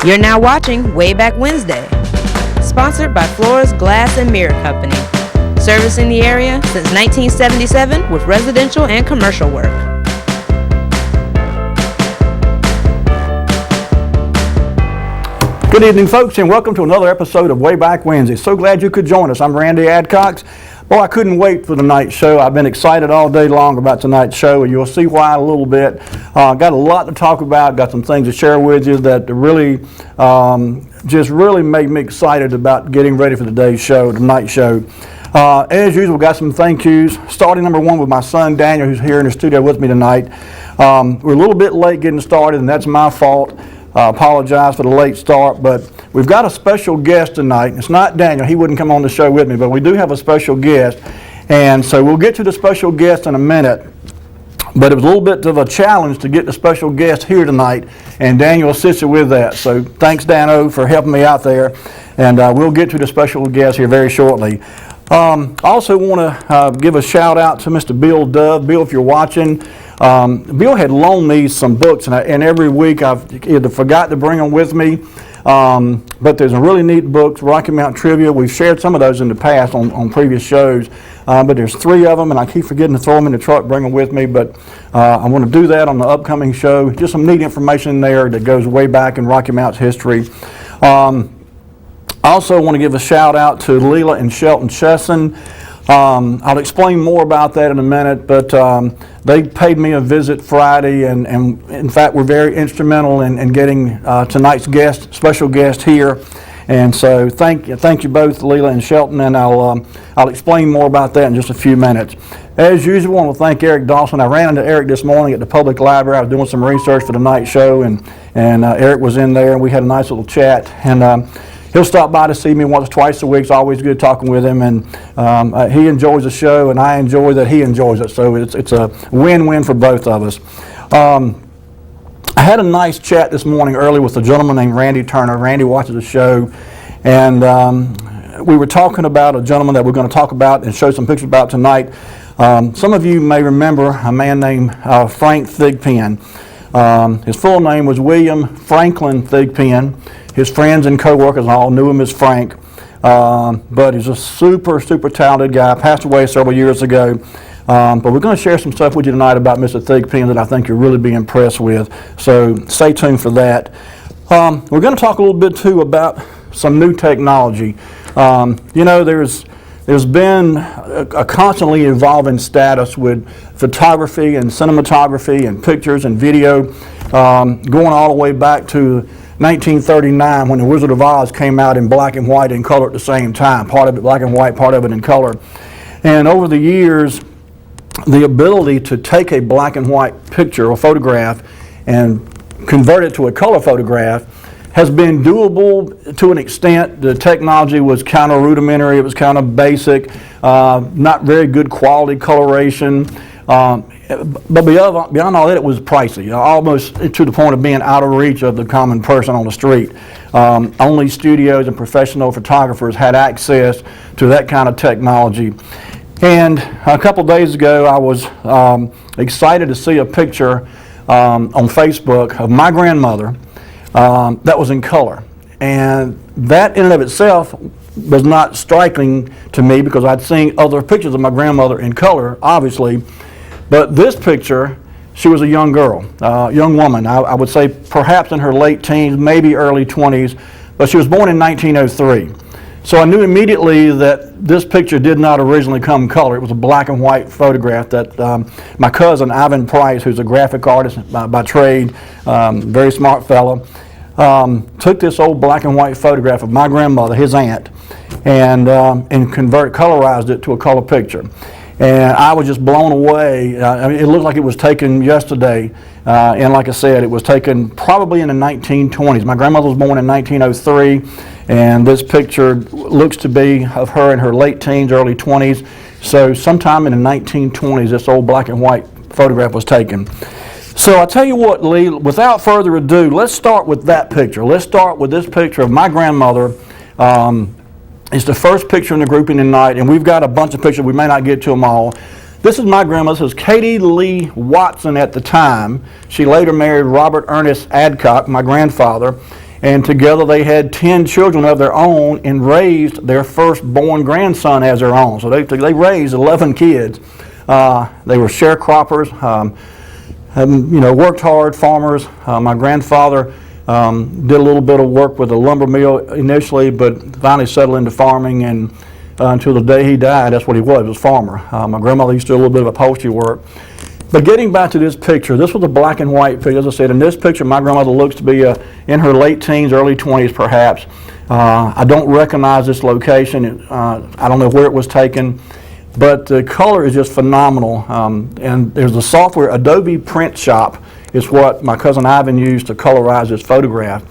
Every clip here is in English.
You're now watching Wayback Wednesday, sponsored by Floors Glass and Mirror Company, servicing the area since 1977 with residential and commercial work. Good evening, folks, and welcome to another episode of Wayback Wednesday. So glad you could join us. I'm Randy Adcox. Boy, I couldn't wait for tonight's show. I've been excited all day long about tonight's show, and you'll see why in a little bit. Got a lot to talk about, got some things to share with you that really just really made me excited about getting ready for today's show, tonight's show. As usual, got some thank yous. Starting number one with my son Daniel, who's here in the studio with me tonight. We're a little bit late getting started, and that's my fault. I apologize for the late start, but we've got a special guest tonight. It's not Daniel. He wouldn't come on the show with me, but we do have a special guest. And so we'll get to the special guest in a minute. But it was a little bit of a challenge to get the special guest here tonight, and Daniel assisted with that. So thanks, Dano, for helping me out there. And we'll get to the special guest here very shortly. Also want to give a shout out to Mr. Bill Dove. Bill, if you're watching, Bill had loaned me some books, and every week I've either forgot to bring them with me, but there's some really neat books, Rocky Mountain Trivia. We've shared some of those in the past on previous shows, but there's 3 of them, and I keep forgetting to throw them in the truck, bring them with me, but I want to do that on the upcoming show. Just some neat information in there that goes way back in Rocky Mountain's history. I also want to give a shout out to Leela and Shelton Chesson. I'll explain more about that in a minute, but they paid me a visit Friday, and in fact were very instrumental in getting tonight's special guest here. And so thank you both, Leela and Shelton, and I'll explain more about that in just a few minutes. As usual, I want to thank Eric Dawson. I ran into Eric this morning at the public library. I was doing some research for tonight's show, and Eric was in there, and we had a nice little chat. And he'll stop by to see me once or twice a week. It's always good talking with him, and he enjoys the show, and I enjoy that he enjoys it. So it's a win-win for both of us. I had a nice chat this morning early with a gentleman named Randy Turner. Randy watches the show, and we were talking about a gentleman that we're going to talk about and show some pictures about tonight. Some of you may remember a man named Frank Thigpen. His full name was William Franklin Thigpen. His friends and co-workers all knew him as Frank, but he's a super talented guy. Passed away several years ago, but we're going to share some stuff with you tonight about Mr. Thigpen that I think you'll really be impressed with, so stay tuned for that. We're going to talk a little bit too about some new technology. You know, there's been a constantly evolving status with photography and cinematography and pictures and video, going all the way back to 1939 when The Wizard of Oz came out in black and white and color at the same time. Part of it black and white, part of it in color. And over the years, the ability to take a black and white picture or photograph and convert it to a color photograph has been doable to an extent. The technology was kind of rudimentary, it was kind of basic, not very good quality coloration. But beyond all that, it was pricey, almost to the point of being out of reach of the common person on the street. Only studios and professional photographers had access to that kind of technology. And a couple days ago, I was excited to see a picture on Facebook of my grandmother that was in color. And that in and of itself was not striking to me because I'd seen other pictures of my grandmother in color, obviously. But this picture, she was a young girl, young woman. I would say perhaps in her late teens, maybe early 20s, but she was born in 1903. So I knew immediately that this picture did not originally come in color. It was a black and white photograph that my cousin, Ivan Price, who's a graphic artist by trade, very smart fellow, took this old black and white photograph of my grandmother, his aunt, and colorized it to a color picture. And I was just blown away. I mean, it looked like it was taken yesterday. And like I said, it was taken probably in the 1920s. My grandmother was born in 1903, and this picture looks to be of her in her late teens, early 20s. So sometime in the 1920s, this old black and white photograph was taken. So I'll tell you what, Lee, without further ado, let's start with that picture. Let's start with this picture of my grandmother. It's the first picture in the grouping tonight, and we've got a bunch of pictures. We may not get to them all. This is my grandma. This is Katie Lee Watson at the time. She later married Robert Ernest Adcock, my grandfather, and together they had 10 children of their own and raised their firstborn grandson as their own. So they raised 11 kids. They were sharecroppers. Worked hard, farmers. My grandfather did a little bit of work with a lumber mill initially, but finally settled into farming, and until the day he died, that's what he was a farmer. My grandmother used to do a little bit of upholstery work. But getting back to this picture, this was a black and white picture. As I said, in this picture, my grandmother looks to be in her late teens, early 20s perhaps. I don't recognize this location. I don't know where it was taken. But the color is just phenomenal, and there's a software, Adobe Print Shop, is what my cousin Ivan used to colorize this photograph.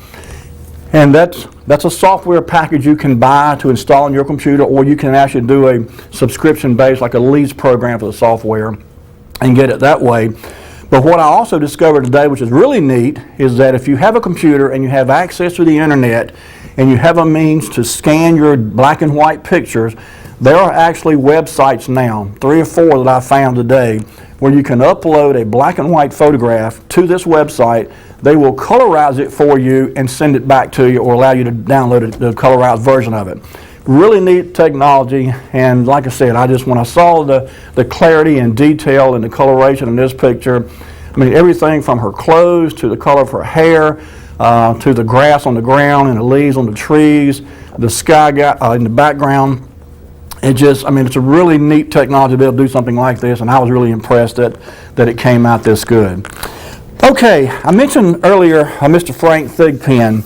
And that's a software package you can buy to install on your computer, or you can actually do a subscription-based, like a lease program for the software, and get it that way. But what I also discovered today, which is really neat, is that if you have a computer and you have access to the internet, and you have a means to scan your black and white pictures, there are actually websites now, 3 or 4 that I found today, where you can upload a black and white photograph to this website. They will colorize it for you and send it back to you, or allow you to download the colorized version of it. Really neat technology, and like I said, when I saw the clarity and detail and the coloration in this picture, I mean, everything from her clothes to the color of her hair, to the grass on the ground and the leaves on the trees, the sky in the background. It's a really neat technology to be able to do something like this, and I was really impressed that it came out this good. Okay, I mentioned earlier Mr. Frank Thigpen.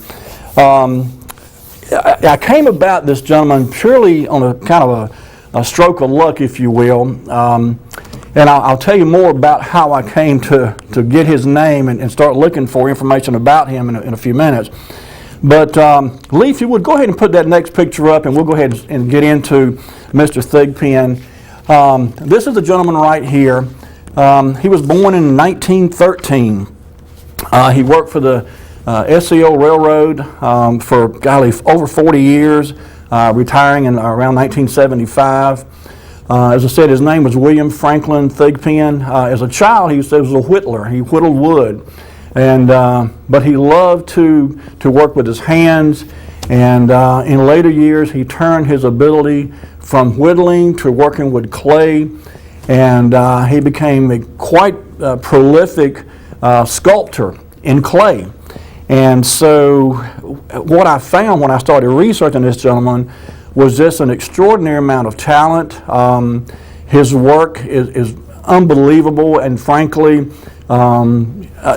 I came about this gentleman purely on a kind of a stroke of luck, if you will, and I'll tell you more about how I came to get his name and start looking for information about him in a few minutes. But Lee, if you would, go ahead and put that next picture up, and we'll go ahead and get into Mr. Thigpen. This is the gentleman right here. He was born in 1913. He worked for the SCO Railroad for, over 40 years, retiring in around 1975. As I said, his name was William Franklin Thigpen. As a child, he was a whittler. He whittled wood. But he loved to work with his hands, and in later years he turned his ability from whittling to working with clay, and he became a quite prolific sculptor in clay. And so what I found when I started researching this gentleman was just an extraordinary amount of talent. His work is unbelievable, and frankly,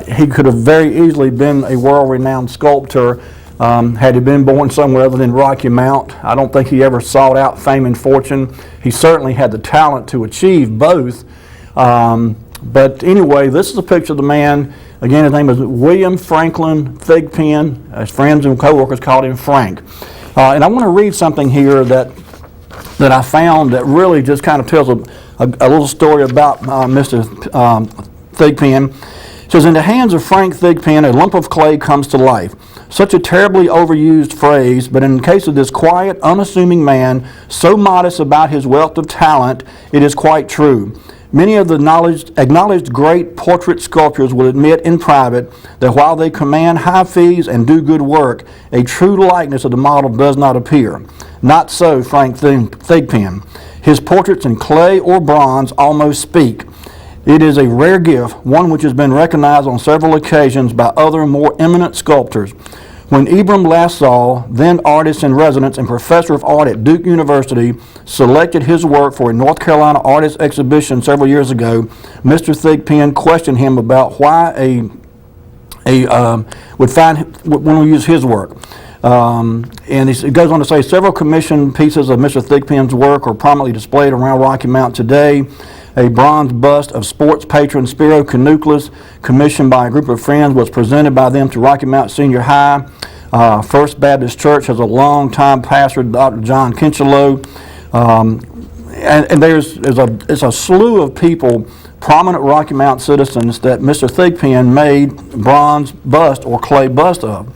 he could have very easily been a world-renowned sculptor had he been born somewhere other than Rocky Mount. I don't think he ever sought out fame and fortune. He certainly had the talent to achieve both. But anyway, this is a picture of the man. Again, his name is William Franklin Thigpen. His friends and co-workers called him Frank. And I want to read something here that I found that really just kind of tells a little story about Mr. Thigpen. It says, in the hands of Frank Thigpen, a lump of clay comes to life. Such a terribly overused phrase, but in the case of this quiet, unassuming man, so modest about his wealth of talent, it is quite true. Many of the acknowledged great portrait sculptors will admit in private that while they command high fees and do good work, a true likeness of the model does not appear. Not so Frank Thigpen. His portraits in clay or bronze almost speak. It is a rare gift, one which has been recognized on several occasions by other more eminent sculptors. When Ibram Lassalle, then artist in residence and professor of art at Duke University, selected his work for a North Carolina artist exhibition several years ago, Mr. Thigpen questioned him about why would want to use his work. And it goes on to say, several commissioned pieces of Mr. Thigpen's work are prominently displayed around Rocky Mount today. A bronze bust of sports patron Spero Kourkoulis, commissioned by a group of friends, was presented by them to Rocky Mount Senior High. First Baptist Church has a long-time pastor, Dr. John Kincheloe. And it's a slew of people, prominent Rocky Mount citizens, that Mr. Thigpen made bronze bust or clay bust of.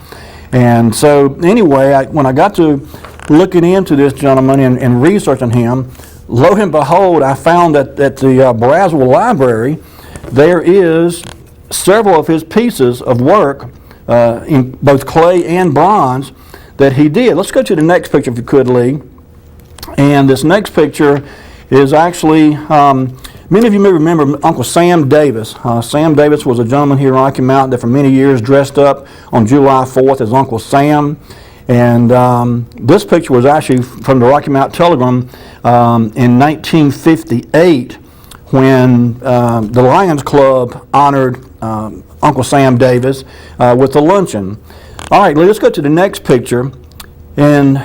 And so anyway, when I got to looking into this gentleman and researching him, lo and behold, I found that at the Braswell Library, there is several of his pieces of work in both clay and bronze that he did. Let's go to the next picture if you could, Lee. And this next picture is actually, many of you may remember Uncle Sam Davis. Sam Davis was a gentleman here in Rocky Mount that for many years dressed up on July 4th as Uncle Sam. And this picture was actually from the Rocky Mount Telegram in 1958 when the Lions Club honored Uncle Sam Davis with a luncheon. All right, let's go to the next picture. And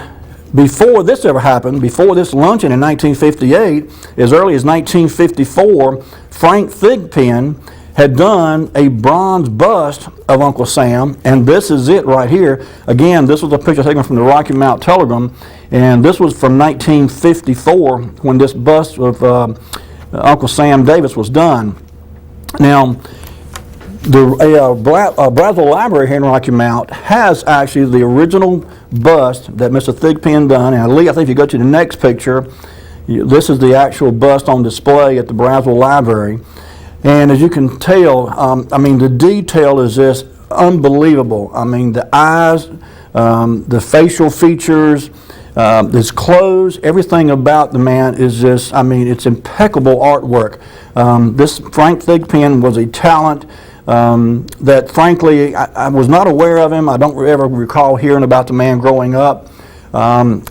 before this ever happened, before this luncheon in 1958, as early as 1954, Frank Thigpen had done a bronze bust of Uncle Sam, and this is it right here. Again, this was a picture taken from the Rocky Mount Telegram, and this was from 1954 when this bust of Uncle Sam Davis was done. Now, the Braswell Library here in Rocky Mount has actually the original bust that Mr. Thigpen done. And Lee, I think if you go to the next picture, this is the actual bust on display at the Braswell Library. And as you can tell, I mean, the detail is just unbelievable. I mean, the eyes, the facial features, his clothes, everything about the man is just, I mean, it's impeccable artwork. This Frank Thigpen was a talent that frankly I was not aware of him. I don't ever recall hearing about the man growing up. And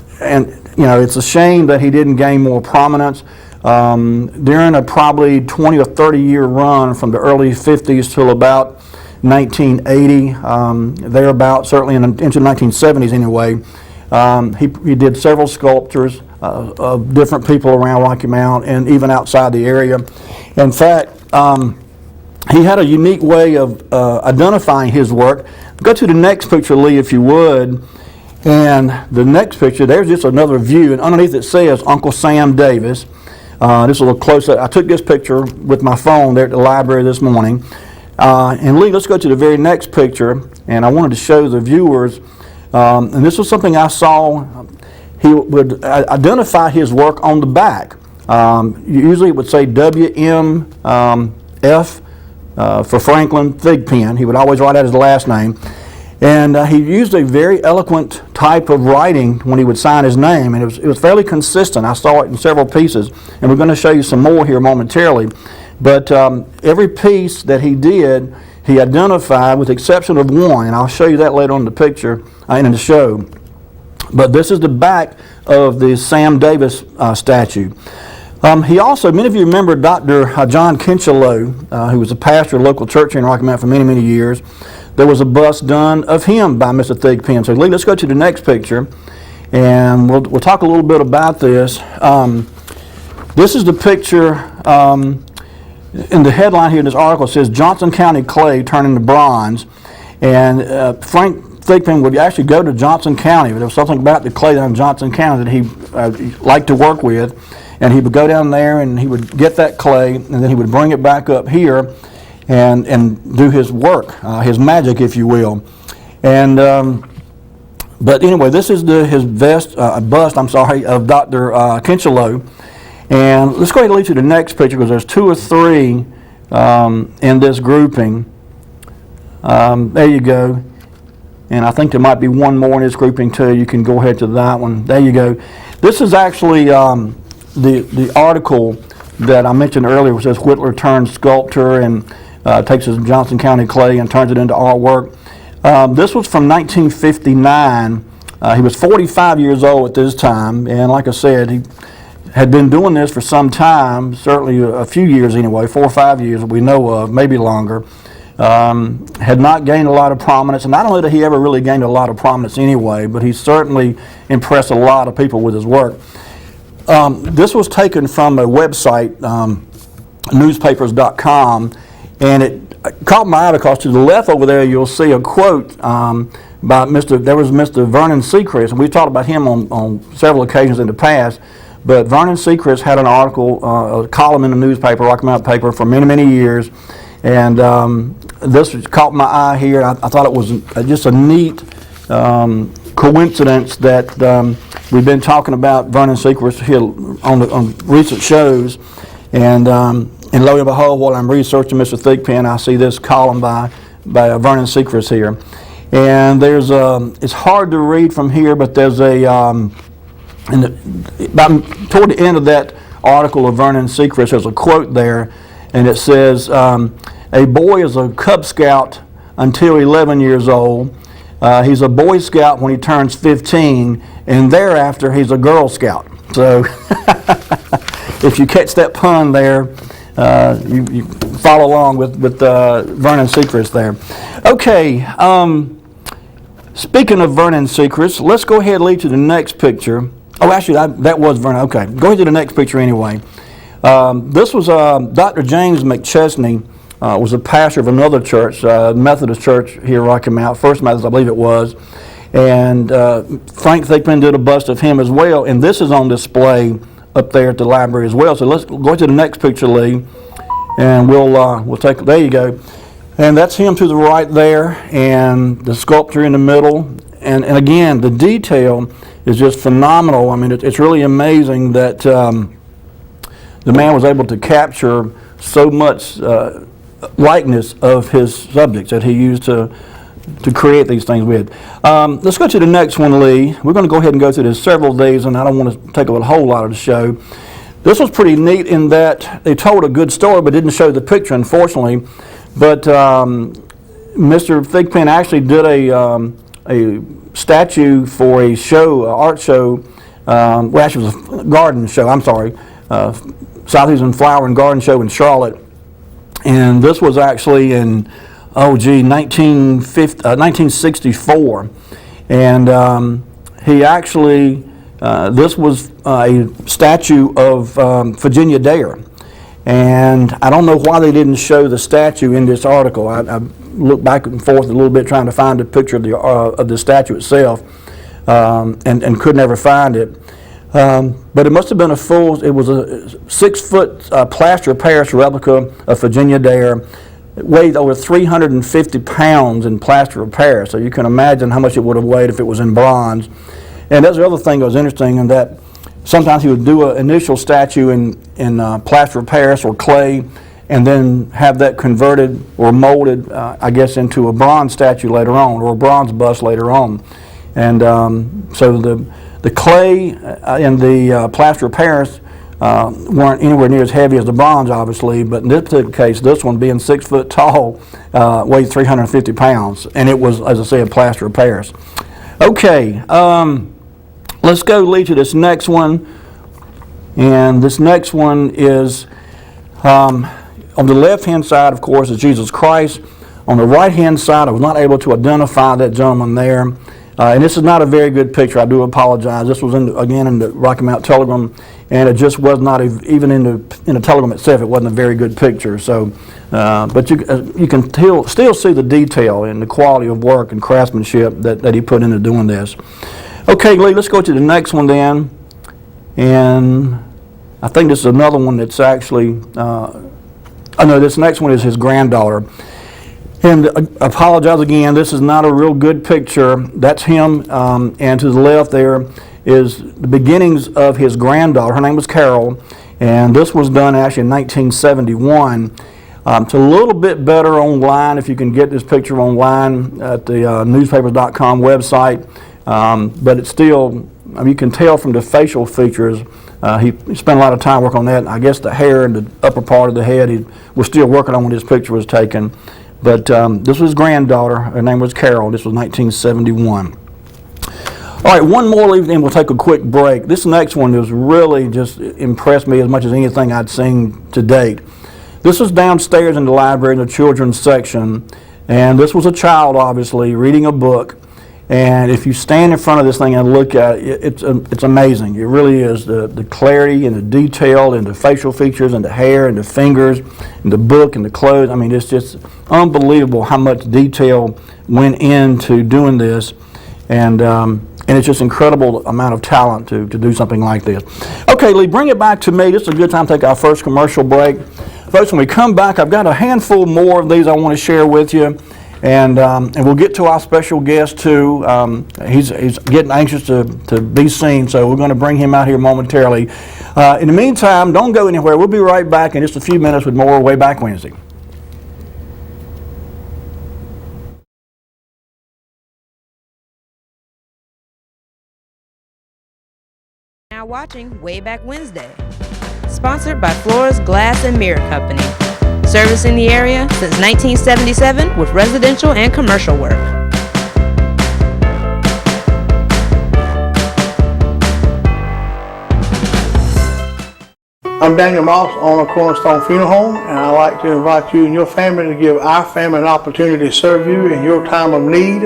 you know, it's a shame that he didn't gain more prominence. During a probably 20 or 30 year run from the early 50s till about 1980, thereabout, certainly into the 1970s anyway, he did several sculptures of different people around Rocky Mount and even outside the area. In fact, he had a unique way of identifying his work. Go to the next picture, Lee, if you would. And the next picture, there's just another view, and underneath it says Uncle Sam Davis. This is a little closer. I took this picture with my phone there at the library this morning. And Lee, let's go to the very next picture, and I wanted to show the viewers, and this was something I saw. He would identify his work on the back. Usually it would say WMF for Franklin Thigpen. He would always write out his last name. And he used a very eloquent type of writing when he would sign his name, and it was fairly consistent. I saw it in several pieces, and we're going to show you some more here momentarily. But every piece that he did, he identified with the exception of one, and I'll show you that later on in the picture, in the show. But this is the back of the Sam Davis statue. He also, many of you remember Dr. John Kincheloe, who was a pastor of a local church here in Rocky Mount for many, many years. There was a bust done of him by Mr. Thigpen. So Lee, let's go to the next picture, and we'll talk a little bit about this. This is the picture, in the headline here in this article, it says Johnson County clay turning to bronze. And Frank Thigpen would actually go to Johnson County. There was something about the clay down in Johnson County that he liked to work with. And he would go down there and he would get that clay, and then he would bring it back up here and do his work, his magic, if you will. And but anyway, this is his bust of Dr. Kincheloe. And let's go ahead and lead to the next picture because there's two or three in this grouping. There you go. And I think there might be one more in this grouping too. You can go ahead to that one. There you go. This is actually the article that I mentioned earlier, which says Whittler turned sculptor and takes his Johnson County clay and turns it into artwork. This was from 1959. He was 45 years old at this time, and like I said, he had been doing this for some time, certainly a few years anyway, 4 or 5 years that we know of, maybe longer. Had not gained a lot of prominence, and not only did he ever really gain a lot of prominence anyway, but he certainly impressed a lot of people with his work. This was taken from a website, newspapers.com, and it caught my eye because to the left over there you'll see a quote by Mr. Vernon Sechrist, and we've talked about him on several occasions in the past. But Vernon Sechrist had an article, a column in the newspaper, Rocky Mountain paper, for many, many years. And this caught my eye here. I thought it was just a neat coincidence that we've been talking about Vernon Sechrist here on recent shows. And lo and behold, while I'm researching Mr. Thigpen, I see this column by Vernon Sechrist here. And there's it's hard to read from here, but there's a toward the end of that article of Vernon Sechrist, there's a quote there, and it says, "A boy is a Cub Scout until 11 years old. He's a Boy Scout when he turns 15, and thereafter he's a Girl Scout." So, if you catch that pun there, you follow along with Vernon Sechrist there. Okay. Speaking of Vernon Sechrist, let's go ahead and lead to the next picture. Oh, actually, that was Vernon. Okay, go ahead to the next picture anyway. This was Dr. James McChesney, was a pastor of another church, Methodist church here in Rocky Mount, First Methodist, I believe it was. And Frank Thigpen did a bust of him as well, and this is on display up there at the library as well. So let's go to the next picture, Lee, and we'll take. There you go. And that's him to the right there, and the sculptor in the middle. And again, the detail is just phenomenal. I mean, it's really amazing that the man was able to capture so much likeness of his subjects that he used to create these things with. Let's go to the next one, Lee. We're going to go ahead and go through this several days, and I don't want to take up a whole lot of the show. This was pretty neat in that they told a good story, but didn't show the picture, unfortunately. But Mr. Thigpen actually did a statue for a show, an art show. Well, actually, it was a garden show. I'm sorry, Southeastern Flower and Garden Show in Charlotte, and this was actually in 1964, and he actually this was a statue of Virginia Dare. And I don't know why they didn't show the statue in this article. I looked back and forth a little bit trying to find a picture of the statue itself, and could never find it. But it must have been it was a 6-foot plaster of Paris replica of Virginia Dare. It weighed over 350 pounds in plaster of Paris, so you can imagine how much it would have weighed if it was in bronze. And that's the other thing that was interesting in that sometimes he would do an initial statue in plaster of Paris or clay, and then have that converted or molded, I guess, into a bronze statue later on, or a bronze bust later on. And so the clay and the plaster of Paris weren't anywhere near as heavy as the bronze, obviously, but in this particular case, this one being 6 foot tall, weighed 350 pounds, and it was, as I said, plaster of Paris. Okay. Let's go lead to this next one, and this next one is on the left-hand side, of course, is Jesus Christ. On the right-hand side, I was not able to identify that gentleman there, and this is not a very good picture. I do apologize. This was again in the Rocky Mount Telegram, and it just was not even in the Telegram itself. It wasn't a very good picture. So, but you can still see the detail and the quality of work and craftsmanship that he put into doing this. Okay, Lee, let's go to the next one then. And I think this is another one that's actually, this next one is his granddaughter. And I apologize again, this is not a real good picture. That's him, and to the left there is the beginnings of his granddaughter. Her name was Carol, and this was done actually in 1971. It's a little bit better online if you can get this picture online at the newspapers.com website. But it's still, you can tell from the facial features, he spent a lot of time working on that. I guess the hair and the upper part of the head, he was still working on when this picture was taken. But this was his granddaughter. Her name was Carol. This was 1971. All right, one more, and we'll take a quick break. This next one has really just impressed me as much as anything I'd seen to date. This is downstairs in the library in the children's section, and this was a child, obviously, reading a book. And if you stand in front of this thing and look at it, it's amazing. It really is. The clarity and the detail and the facial features and the hair and the fingers and the book and the clothes. I mean, it's just unbelievable how much detail went into doing this. And it's just incredible amount of talent to do something like this. Okay, Lee, bring it back to me. This is a good time to take our first commercial break. Folks, when we come back, I've got a handful more of these I want to share with you. And we'll get to our special guest too. He's getting anxious to be seen, so we're going to bring him out here momentarily. In the meantime, don't go anywhere. We'll be right back in just a few minutes with more Wayback Wednesday. Now watching Wayback Wednesday, sponsored by Flores Glass and Mirror Company. Servicing the area since 1977 with residential and commercial work. I'm Daniel Moss, owner of Cornerstone Funeral Home, and I'd like to invite you and your family to give our family an opportunity to serve you in your time of need.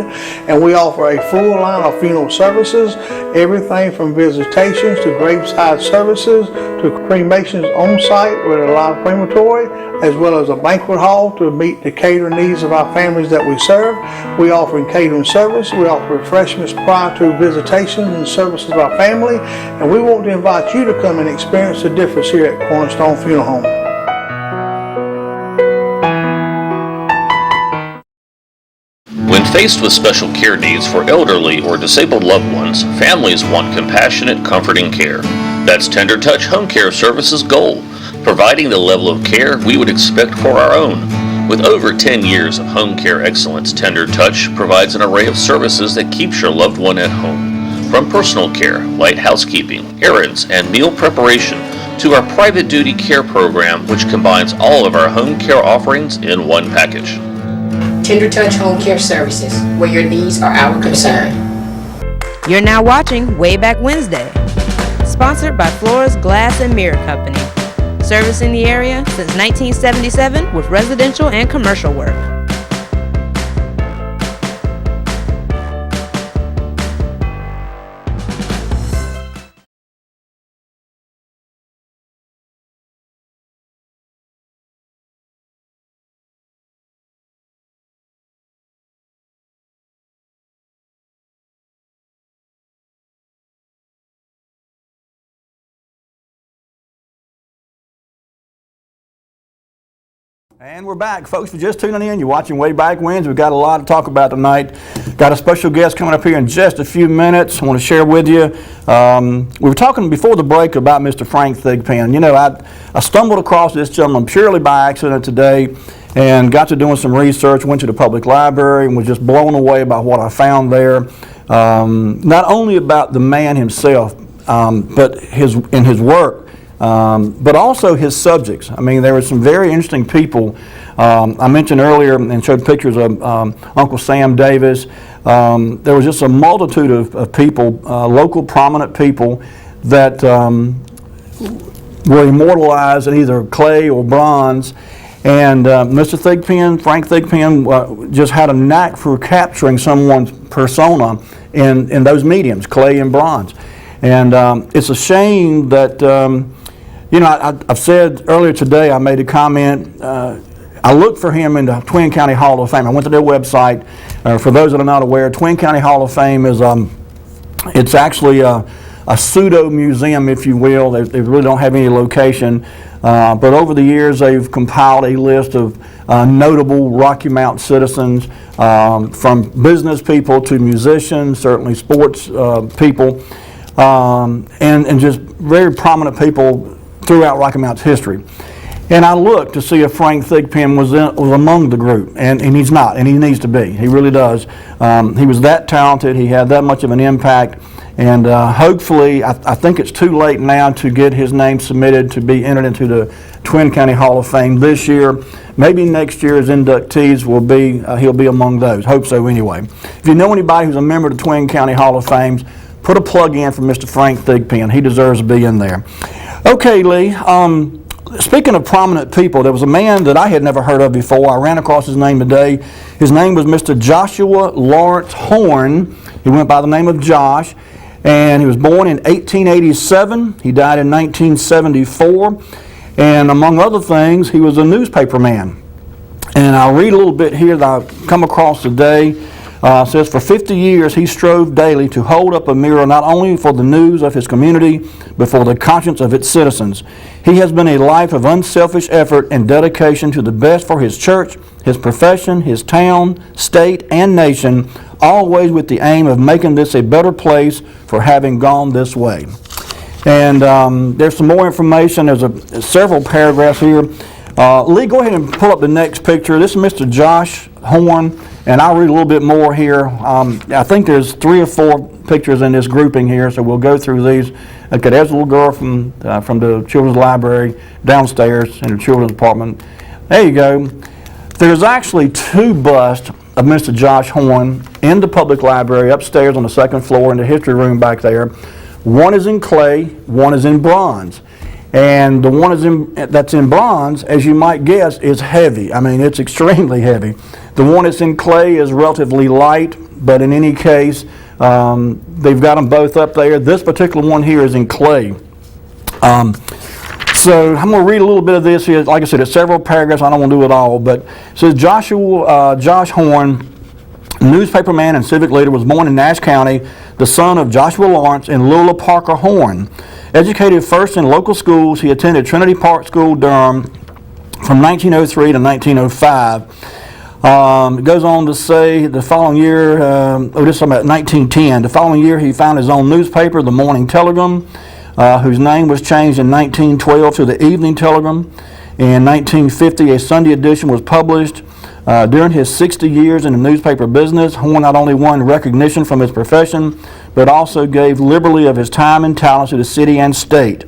And we offer a full line of funeral services, everything from visitations to graveside services to cremations on site with a live crematory, as well as a banquet hall to meet the catering needs of our families that we serve. We offer catering service. We offer refreshments prior to visitations and services of our family. And we want to invite you to come and experience the difference here at Cornerstone Funeral Home. When faced with special care needs for elderly or disabled loved ones, families want compassionate, comforting care. That's Tender Touch Home Care Services' goal, providing the level of care we would expect for our own. With over 10 years of home care excellence, Tender Touch provides an array of services that keeps your loved one at home. From personal care, light housekeeping, errands, and meal preparation, to our private duty care program, which combines all of our home care offerings in one package. Tender Touch Home Care Services, where your needs are our concern. You're now watching Wayback Wednesday, sponsored by Flores Glass and Mirror Company. Servicing the area since 1977 with residential and commercial work. And we're back, folks. For just tuning in, you're watching Wayback Wednesday. We've got a lot to talk about tonight. Got a special guest coming up here in just a few minutes I want to share with you. We were talking before the break about Mr. Frank Thigpen. You know, I stumbled across this gentleman purely by accident today and got to doing some research, went to the public library and was just blown away by what I found there. Not only about the man himself, but his work. But also his subjects. I mean, there were some very interesting people. I mentioned earlier and showed pictures of Uncle Sam Davis. There was just a multitude of people, local prominent people that were immortalized in either clay or bronze. And Mr. Thigpen, Frank Thigpen, just had a knack for capturing someone's persona in those mediums, clay and bronze. And it's a shame that you know, I've said earlier today, I made a comment, I looked for him in the Twin County Hall of Fame. I went to their website. For those that are not aware, Twin County Hall of Fame is, it's actually a pseudo museum, if you will. They really don't have any location. But over the years, they've compiled a list of notable Rocky Mountain citizens, from business people to musicians, certainly sports people, and just very prominent people throughout Rocky Mountain's history. And I looked to see if Frank Thigpen was among the group, and he's not, and he needs to be. He really does. He was that talented. He had that much of an impact. And hopefully, I think it's too late now to get his name submitted to be entered into the Twin County Hall of Fame this year. Maybe next year's inductees will be, he'll be among those. Hope so anyway. If you know anybody who's a member of the Twin County Hall of Fame, put a plug in for Mr. Frank Thigpen. He deserves to be in there. Okay, Lee, Speaking of prominent people, there was a man that I had never heard of before. I ran across his name today. His name was Mr. Joshua Lawrence Horn. He went by the name of Josh, and he was born in 1887. He died in 1974, and among other things, he was a newspaper man. And I'll read a little bit here that I've come across today. It says, for 50 years he strove daily to hold up a mirror not only for the news of his community, but for the conscience of its citizens. He has been a life of unselfish effort and dedication to the best for his church, his profession, his town, state, and nation, always with the aim of making this a better place for having gone this way. And there's some more information. There's several paragraphs here. Lee, go ahead and pull up the next picture. This is Mr. Josh Horn, and I'll read a little bit more here. I think there's 3 or 4 pictures in this grouping here, so we'll go through these. Okay, there's a little girl from the children's library downstairs in the children's department. There you go. There's actually 2 busts of Mr. Josh Horn in the public library upstairs on the 2nd floor in the history room back there. One is in clay, one is in bronze. And the one that's in bronze, as you might guess, is heavy. I mean, it's extremely heavy. The one that's in clay is relatively light, but in any case, they've got them both up there. This particular one here is in clay. So I'm going to read a little bit of this here. Like I said, it's several paragraphs. I don't want to do it all, but it says Josh Horn, newspaperman and civic leader, was born in Nash County, the son of Joshua Lawrence and Lula Parker Horn. Educated first in local schools, he attended Trinity Park School, Durham, from 1903 to 1905. It goes on to say the following year, this is about 1910, the following year he found his own newspaper, the Morning Telegram, whose name was changed in 1912 to the Evening Telegram. In 1950, a Sunday edition was published. During his 60 years in the newspaper business, Horn not only won recognition from his profession, but also gave liberally of his time and talents to the city and state.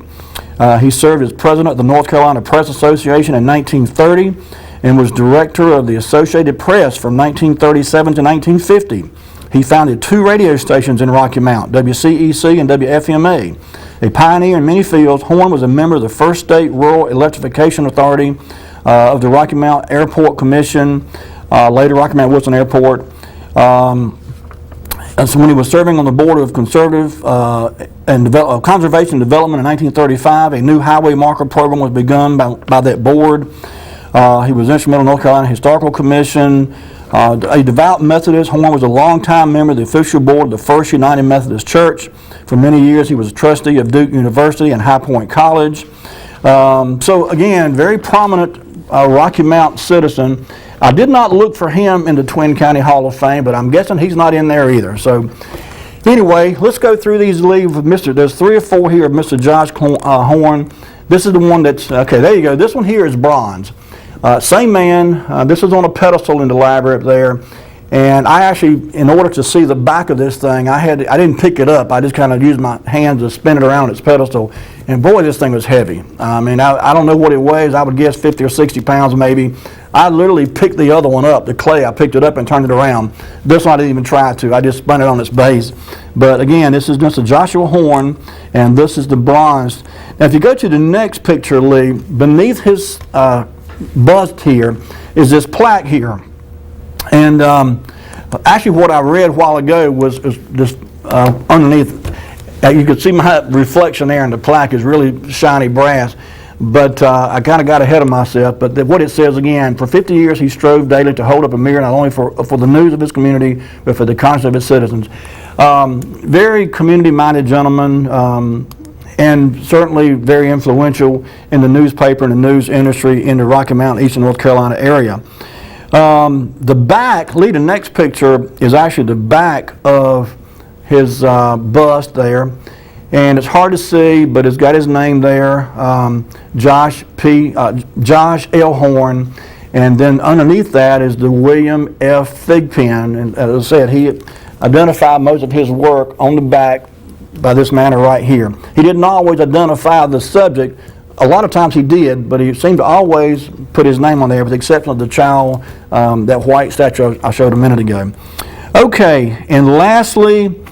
He served as president of the North Carolina Press Association in 1930 and was director of the Associated Press from 1937 to 1950. He founded 2 radio stations in Rocky Mount, WCEC and WFMA. A pioneer in many fields, Horn was a member of the First State Rural Electrification Authority of the Rocky Mount Airport Commission, later Rocky Mount Woodson Airport. And so when he was serving on the Board of Conservative Conservation Development in 1935, a new highway marker program was begun by that board. He was instrumental in North Carolina Historical Commission. A devout Methodist, Horn was a longtime member of the official board of the First United Methodist Church. For many years, he was a trustee of Duke University and High Point College. So again, very prominent Rocky Mount citizen. I did not look for him in the Twin County Hall of Fame, but I'm guessing he's not in there either. So anyway, let's go through these. There's 3 or 4 here of Mr. Josh Horn. This is the one that's, okay, there you go. This one here is bronze. Same man. This is on a pedestal in the library up there. And I actually, in order to see the back of this thing, I didn't pick it up. I just kind of used my hands to spin it around its pedestal. And boy, this thing was heavy. I mean, I don't know what it weighs. I would guess 50 or 60 pounds maybe. I literally picked the other one up, the clay. I picked it up and turned it around. This one I didn't even try to. I just spun it on its base. But again, this is Mr. Joshua Horn, and this is the bronze. Now, if you go to the next picture, Lee, beneath his bust here is this plaque here. And actually what I read a while ago was just underneath, you could see my reflection there, and the plaque is really shiny brass. But I kind of got ahead of myself. But what it says again, for 50 years he strove daily to hold up a mirror not only for the news of his community, but for the conscience of its citizens. Very community-minded gentleman, and certainly very influential in the newspaper and the news industry in the Rocky Mountain, Eastern North Carolina area. The back, Lee, the next picture is actually the back of his bust there. And it's hard to see, but it's got his name there, Josh L. Horn. And then underneath that is the William F. Thigpen. And as I said, he identified most of his work on the back by this manner right here. He didn't always identify the subject. A lot of times he did, but he seemed to always put his name on there, with the exception of the child, that white statue I showed a minute ago. Okay, and lastly,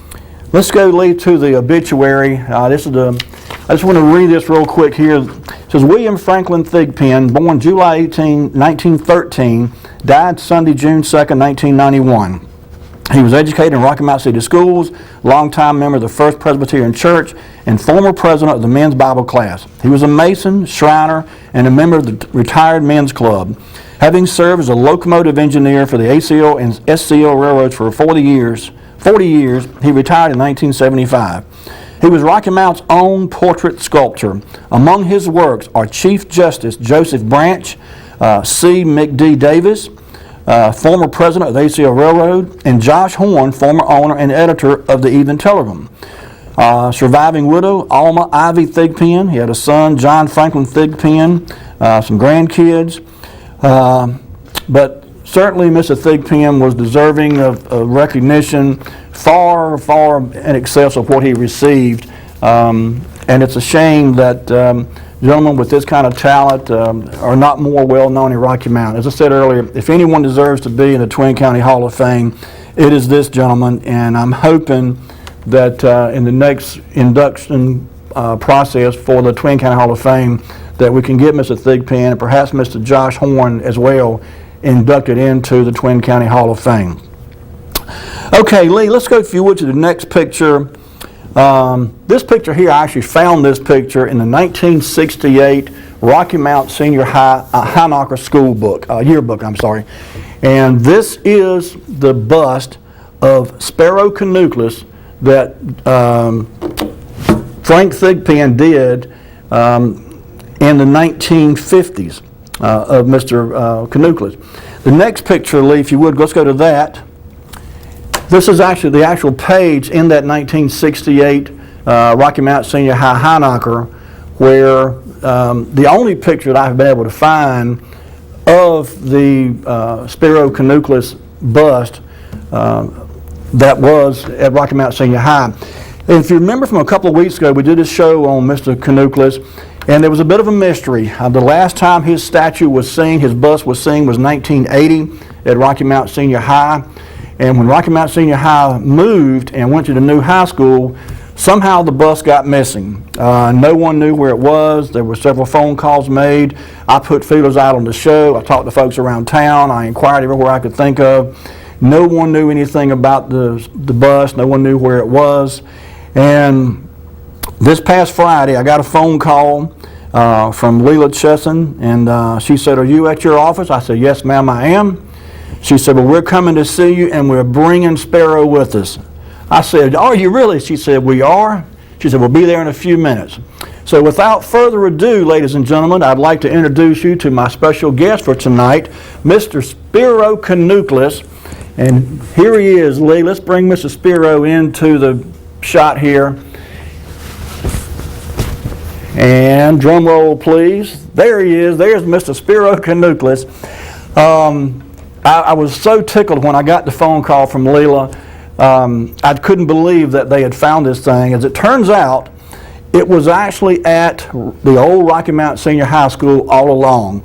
let's go, Lee, to the obituary. I just want to read this real quick here. It says William Franklin Thigpen, born July 18, 1913, died Sunday, June 2nd, 1991. He was educated in Rocky Mount City Schools, longtime member of the First Presbyterian Church, and former president of the men's Bible class. He was a Mason, Shriner, and a member of the retired men's club. Having served as a locomotive engineer for the ACO and SCO railroads for 40 years, he retired in 1975. He was Rocky Mount's own portrait sculptor. Among his works are Chief Justice Joseph Branch, C. McD. Davis, former president of the ACO Railroad, and Josh Horn, former owner and editor of the Evening Telegram. Surviving widow, Alma Ivy Thigpen. He had a son, John Franklin Thigpen, some grandkids. But certainly Mr. Thigpen was deserving of recognition far, far in excess of what he received. And it's a shame that gentlemen with this kind of talent are not more well known in Rocky Mount. As I said earlier, if anyone deserves to be in the Twin County Hall of Fame, it is this gentleman, and I'm hoping that in the next induction process for the Twin County Hall of Fame that we can get Mr. Thigpen and perhaps Mr. Josh Horn as well inducted into the Twin County Hall of Fame. Okay, Lee, let's go, if you would, to the next picture. This picture here, I actually found this picture in the 1968 Rocky Mount Senior High Knocker School book, yearbook, I'm sorry. And this is the bust of Spero Kourkoulis that Frank Thigpen did in the 1950s of Mr. Kourkoulis. The next picture, Lee, if you would, let's go to that. This is actually the actual page in that 1968 Rocky Mount Senior High Knocker, where the only picture that I've been able to find of the Spero Kourkoulis bust that was at Rocky Mount Senior High. And if you remember from a couple of weeks ago, we did a show on Mr. Kourkoulis, and there was a bit of a mystery. The last time his statue was seen, his bust was seen, was 1980 at Rocky Mount Senior High. And when Rocky Mount Senior High moved and went to the new high school, somehow the bus got missing. No one knew where it was. There were several phone calls made. I put feelers out on the show. I talked to folks around town. I inquired everywhere I could think of. No one knew anything about the bus. No one knew where it was. And this past Friday, I got a phone call from Leila Chesson, and she said, "Are you at your office?" I said, "Yes, ma'am, I am." She said, "Well, we're coming to see you, and we're bringing Spero with us." I said, "Are you really?" She said, "We are." She said, "We'll be there in a few minutes." So without further ado, ladies and gentlemen, I'd like to introduce you to my special guest for tonight, Mr. Spero Kourkoulis. And here he is, Lee. Let's bring Mr. Spero into the shot here. And drum roll, please. There he is. There's Mr. Spero Kourkoulis. I was so tickled when I got the phone call from Leila. I couldn't believe that they had found this thing. As it turns out, it was actually at the old Rocky Mount Senior High School all along.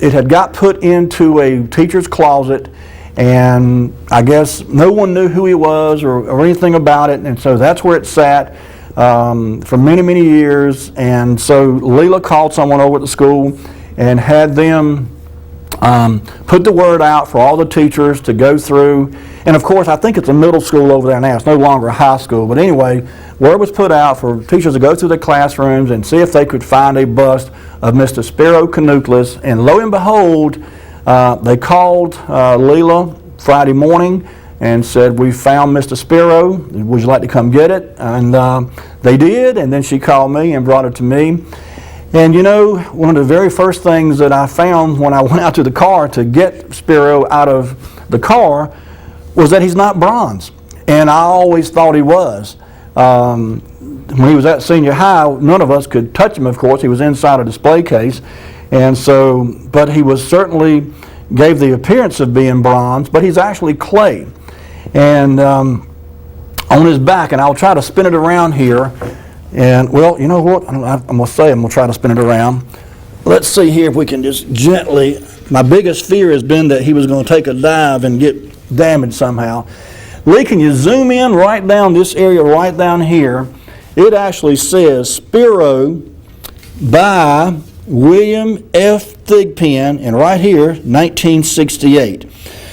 It had got put into a teacher's closet, and I guess no one knew who he was or anything about it, and so that's where it sat for many, many years. And so Leila called someone over at the school and had them put the word out for all the teachers to go through. And of course, I think it's a middle school over there now. It's no longer a high school. But anyway, word was put out for teachers to go through the classrooms and see if they could find a bust of Mr. Spero Kourkoulis. And lo and behold, they called Leila Friday morning and said, "We found Mr. Spero. Would you like to come get it?" And they did. And then she called me and brought it to me. And you know, one of the very first things that I found when I went out to the car to get Spero out of the car was that he's not bronze. And I always thought he was. When he was at senior high, none of us could touch him, of course. He was inside a display case. And so, but he was certainly gave the appearance of being bronze, but he's actually clay. And on his back, and I'll try to spin it around here. And, well, you know what? I'm going to try to spin it around. Let's see here if we can just gently. My biggest fear has been that he was going to take a dive and get damaged somehow. Lee, can you zoom in right down this area right down here? It actually says Spero by William F. Thigpen, and right here, 1968.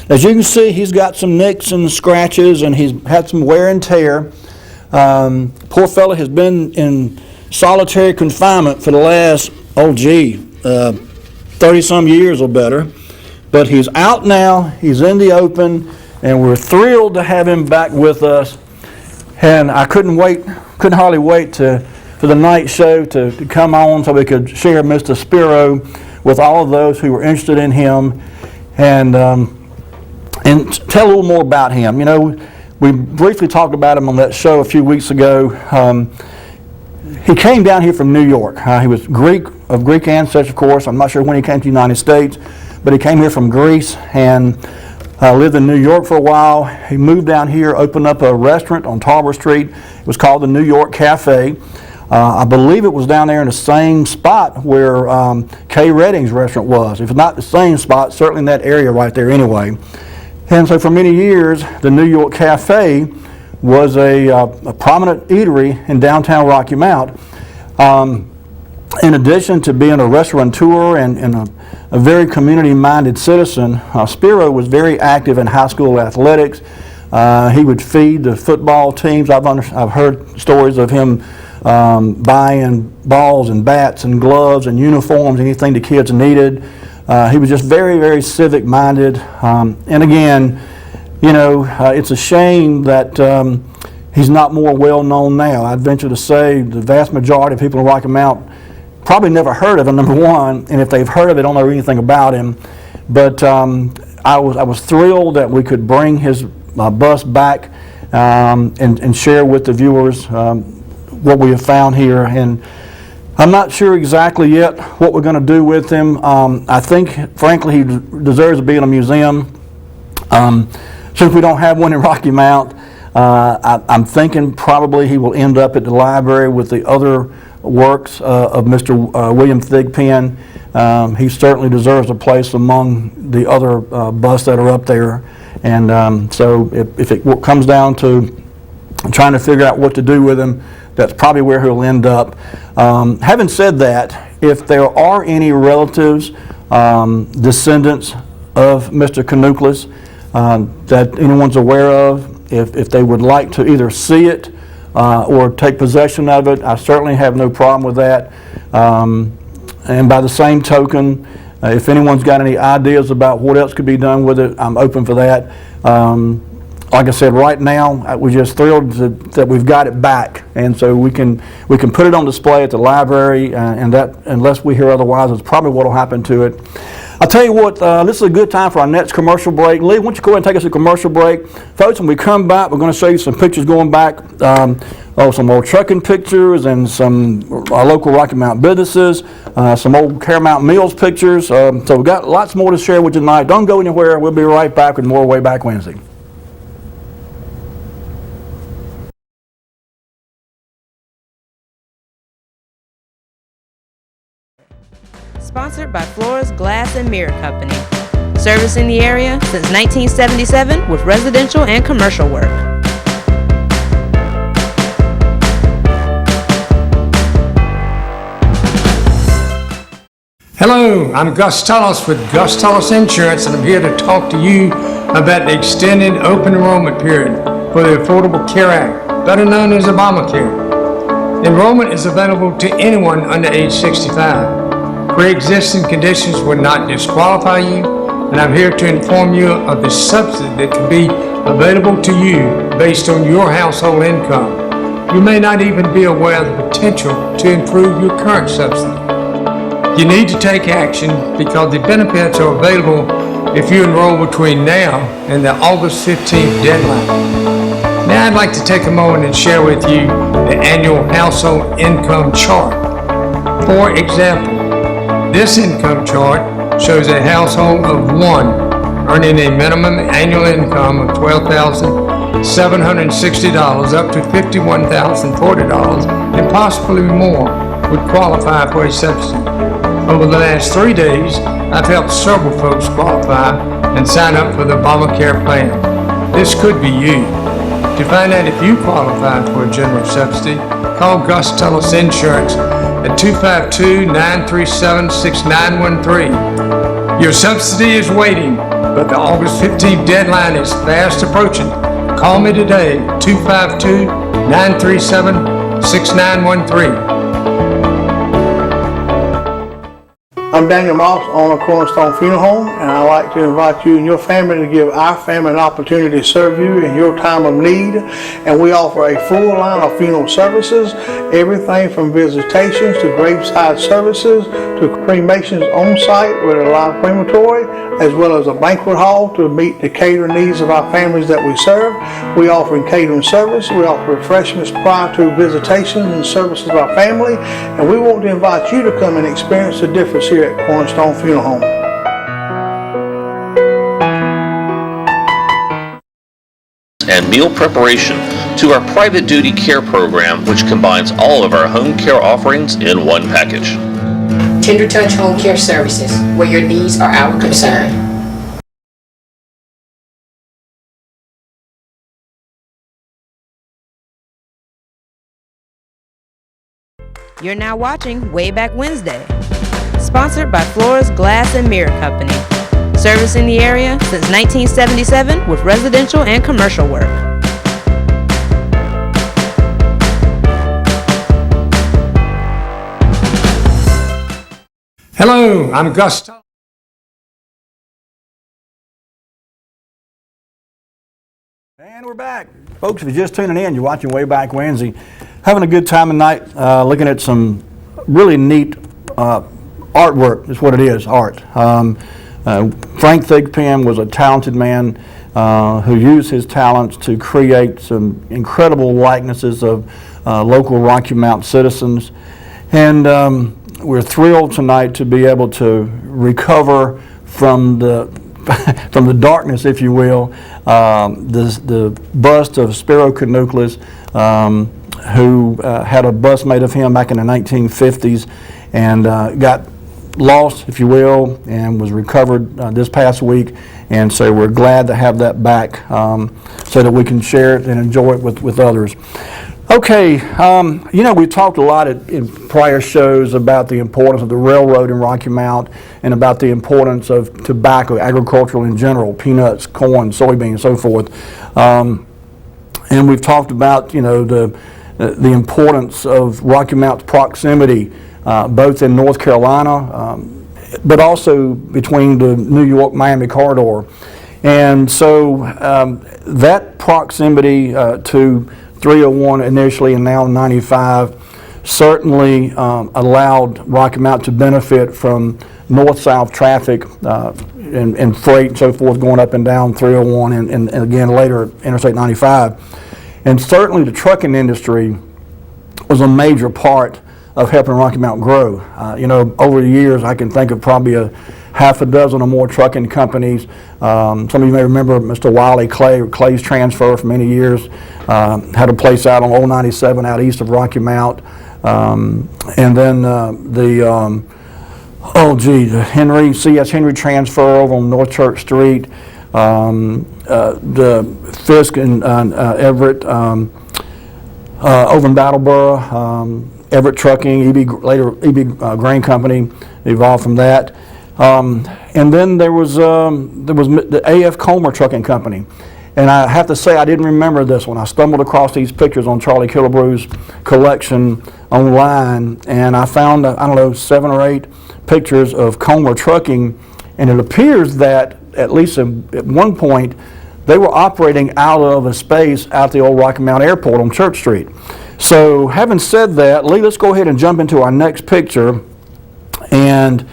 As you can see, he's got some nicks and scratches, and he's had some wear and tear. Poor fella has been in solitary confinement for the last, 30-some years or better. But he's out now, he's in the open, and we're thrilled to have him back with us. And I couldn't hardly wait for the night show to come on so we could share Mr. Spero with all of those who were interested in him and tell a little more about him. You know, we briefly talked about him on that show a few weeks ago. He came down here from New York. He was of Greek ancestry, of course. I'm not sure when he came to the United States, but he came here from Greece and lived in New York for a while. He moved down here, opened up a restaurant on Tarver Street. It was called the New York Cafe. I believe it was down there in the same spot where Kay Redding's restaurant was. If it's not the same spot, certainly in that area right there anyway. And so for many years, the New York Cafe was a prominent eatery in downtown Rocky Mount. In addition to being a restaurateur and a very community-minded citizen, Spero was very active in high school athletics. He would feed the football teams. I've heard stories of him buying balls and bats and gloves and uniforms, anything the kids needed. He was just very, very civic-minded. And again, you know, it's a shame that he's not more well-known now. I'd venture to say the vast majority of people in Rocky Mount probably never heard of him, number one, and if they've heard of it, they don't know anything about him. But I was thrilled that we could bring his bus back and share with the viewers what we have found here. And I'm not sure exactly yet what we're going to do with him. I think, frankly, he deserves to be in a museum. Since we don't have one in Rocky Mount, I'm thinking probably he will end up at the library with the other works of Mr. William Thigpen. He certainly deserves a place among the other busts that are up there. And so if it comes down to trying to figure out what to do with him, that's probably where he'll end up. Having said that, if there are any relatives, descendants of Mr. Kourkoulis that anyone's aware of, if they would like to either see it or take possession of it, I certainly have no problem with that. And by the same token, if anyone's got any ideas about what else could be done with it, I'm open for that. Like I said, right now we're just thrilled that we've got it back, and so we can put it on display at the library, and that, unless we hear otherwise, is probably what will happen to it. I'll tell you what, this is a good time for our next commercial break. Lee, why don't you go ahead and take us to commercial break? Folks, when we come back, we're going to show you some pictures going back, some old trucking pictures and some local Rocky Mount businesses, some old Caramount Mills pictures. So we've got lots more to share with you tonight. Don't go anywhere. We'll be right back with more Wayback Wednesday. Sponsored by Floors Glass and Mirror Company. Servicing the area since 1977 with residential and commercial work. Hello, I'm Gus Tullis with Gus Tullis Insurance, and I'm here to talk to you about the extended open enrollment period for the Affordable Care Act, better known as Obamacare. Enrollment is available to anyone under age 65. Pre-existing conditions would not disqualify you, and I'm here to inform you of the subsidy that can be available to you based on your household income. You may not even be aware of the potential to improve your current subsidy. You need to take action because the benefits are available if you enroll between now and the August 15th deadline. Now I'd like to take a moment and share with you the annual household income chart. For example, this income chart shows a household of one earning a minimum annual income of $12,760 up to $51,040 and possibly more would qualify for a subsidy. Over the last 3 days, I've helped several folks qualify and sign up for the Obamacare plan. This could be you. To find out if you qualify for a general subsidy, call Gus Tullis Insurance at 252-937-6913. Your subsidy is waiting, but the August 15th deadline is fast approaching. Call me today, 252-937-6913. I'm Daniel Moss, owner of Cornerstone Funeral Home, and I'd like to invite you and your family to give our family an opportunity to serve you in your time of need. And we offer a full line of funeral services, everything from visitations to graveside services to cremations on site with a live crematory, as well as a banquet hall to meet the catering needs of our families that we serve. We offer catering service, we offer refreshments prior to visitations and services of our family, and we want to invite you to come and experience the difference here at Cornerstone Funeral Home. And meal preparation to our private duty care program, which combines all of our home care offerings in one package. Tender Touch Home Care Services, where your needs are our concern. You're now watching Wayback Wednesday, sponsored by Flores Glass and Mirror Company, servicing the area since 1977 with residential and commercial work. Hello, I'm Gus. And we're back. Folks, if you're just tuning in, you're watching Wayback Wednesday. Having a good time tonight, looking at some really neat artwork, is what it is, art. Frank Thigpen was a talented man who used his talents to create some incredible likenesses of local Rocky Mount citizens. And we're thrilled tonight to be able to recover from the from the darkness, if you will, the bust of Spero Kourkoulis, who had a bust made of him back in the 1950s and got lost, if you will, and was recovered this past week. And so we're glad to have that back so that we can share it and enjoy it with others. Okay, you know, we've talked a lot in prior shows about the importance of the railroad in Rocky Mount and about the importance of tobacco, agricultural in general, peanuts, corn, soybeans, so forth. And we've talked about, you know, the importance of Rocky Mount's proximity, both in North Carolina, but also between the New York-Miami corridor. And so that proximity to 301 initially and now 95 certainly allowed Rocky Mount to benefit from north-south traffic and freight and so forth going up and down 301 and again later Interstate 95. And certainly the trucking industry was a major part of helping Rocky Mount grow. You know, over the years I can think of probably a half a dozen or more trucking companies. Some of you may remember Mr. Wiley Clay's Transfer for many years. Had a place out on Old 97 out east of Rocky Mount. And then the C.S. Henry Transfer over on North Church Street. The Fisk and Everett over in Battleboro. Everett Trucking, later EB Grain Company evolved from that. And then there was the A.F. Comer Trucking Company. And I have to say, I didn't remember this one. I stumbled across these pictures on Charlie Killebrew's collection online, and I found, I don't know, 7 or 8 pictures of Comer Trucking, and it appears that, at least at one point, they were operating out of a space out the old Rocky Mount Airport on Church Street. So, having said that, Lee, let's go ahead and jump into our next picture. And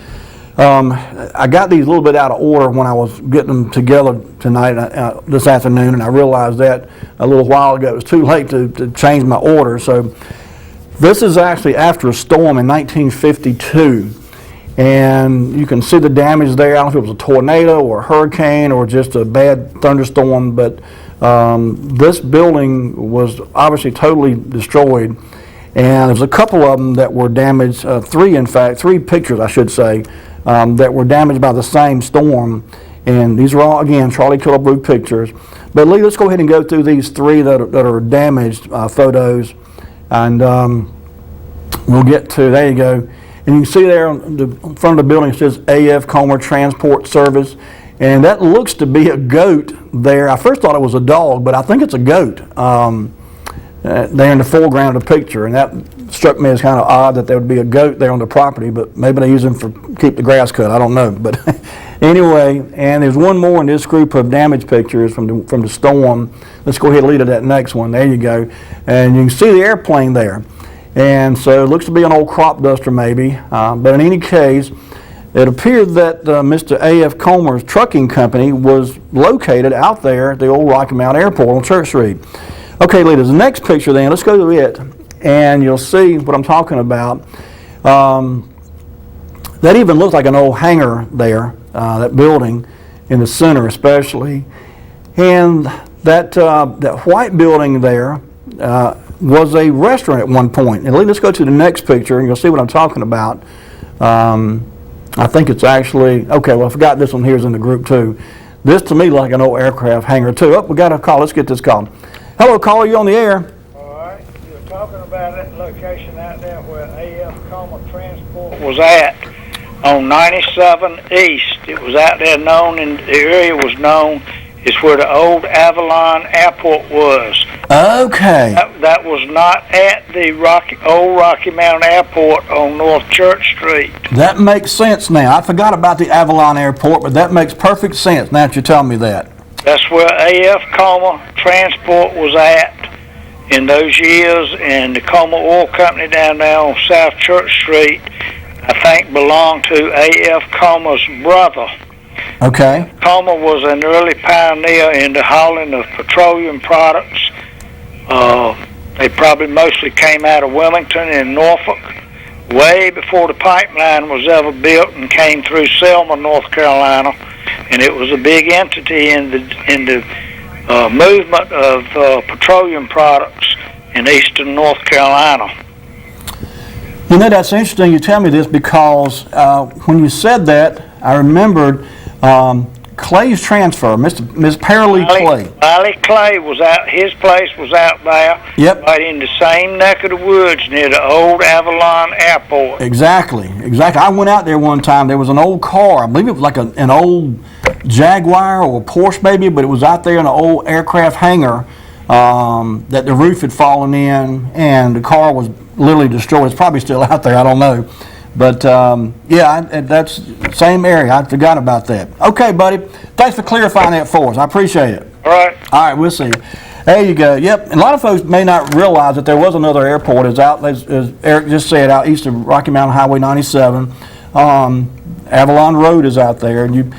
I got these a little bit out of order when I was getting them together tonight, this afternoon, and I realized that a little while ago. It was too late to change my order. So this is actually after a storm in 1952, and you can see the damage there. I don't know if it was a tornado or a hurricane or just a bad thunderstorm, but this building was obviously totally destroyed. And there's a couple of them that were damaged, 3 pictures I should say, that were damaged by the same storm. And these are all, again, Charlie Killebrew pictures. But Lee, let's go ahead and go through these 3 that are damaged photos. And we'll get to, there you go. And you can see there on the front of the building it says A.F. Comer Transport Service. And that looks to be a goat there. I first thought it was a dog, but I think it's a goat there in the foreground of the picture. And that struck me as kind of odd that there would be a goat there on the property, but maybe they use them for keep the grass cut. I don't know. But anyway, and there's one more in this group of damage pictures from the storm. Let's go ahead and lead to that next one. There you go. And you can see the airplane there. And so it looks to be an old crop duster maybe. But in any case, it appeared that Mr. A.F. Comer's trucking company was located out there at the old Rocky Mount Airport on Church Street. Okay, leaders, the next picture then, let's go to it, and you'll see what I'm talking about. That even looks like an old hangar there, that building in the center especially. And that white building there was a restaurant at one point. And let's go to the next picture, and you'll see what I'm talking about. I think it's actually, okay, well, I forgot this one here is in the group too. This to me like an old aircraft hangar too. Oh, we got a call. Let's get this call. Hello, caller, you on the air? All right. You're talking about that location out there where A.F. Comer Transport was at on 97 East. It was out there known, and the area was known is where the old Avalon Airport was. Okay. That was not at the old Rocky Mount Airport on North Church Street. That makes sense now. I forgot about the Avalon Airport, but that makes perfect sense now that you tell me that. That's where A.F. Comer Transport was at in those years, and the Comer Oil Company down there on South Church Street, I think, belonged to A.F. Comer's brother. Okay. Comer was an early pioneer in the hauling of petroleum products. They probably mostly came out of Wilmington and Norfolk, way before the pipeline was ever built and came through Selma, North Carolina. And it was a big entity in the movement of petroleum products in eastern North Carolina. You know, that's interesting you tell me this because when you said that, I remembered Clay's transfer, Miss Paralee Clay. Riley Clay was out, his place was out there, Yep. right in the same neck of the woods near the old Avalon Airport. Exactly. I went out there one time. There was an old car. I believe it was like an old Jaguar or a Porsche maybe, but it was out there in an old aircraft hangar that the roof had fallen in, and the car was literally destroyed. It's probably still out there. I don't know. But, yeah, that's the same area. I forgot about that. Okay, buddy. Thanks for clarifying that for us. I appreciate it. All right. All right, we'll see. There you go. Yep. And a lot of folks may not realize that there was another airport. It's out, as Eric just said, out east of Rocky Mountain Highway 97. Avalon Road is out there. And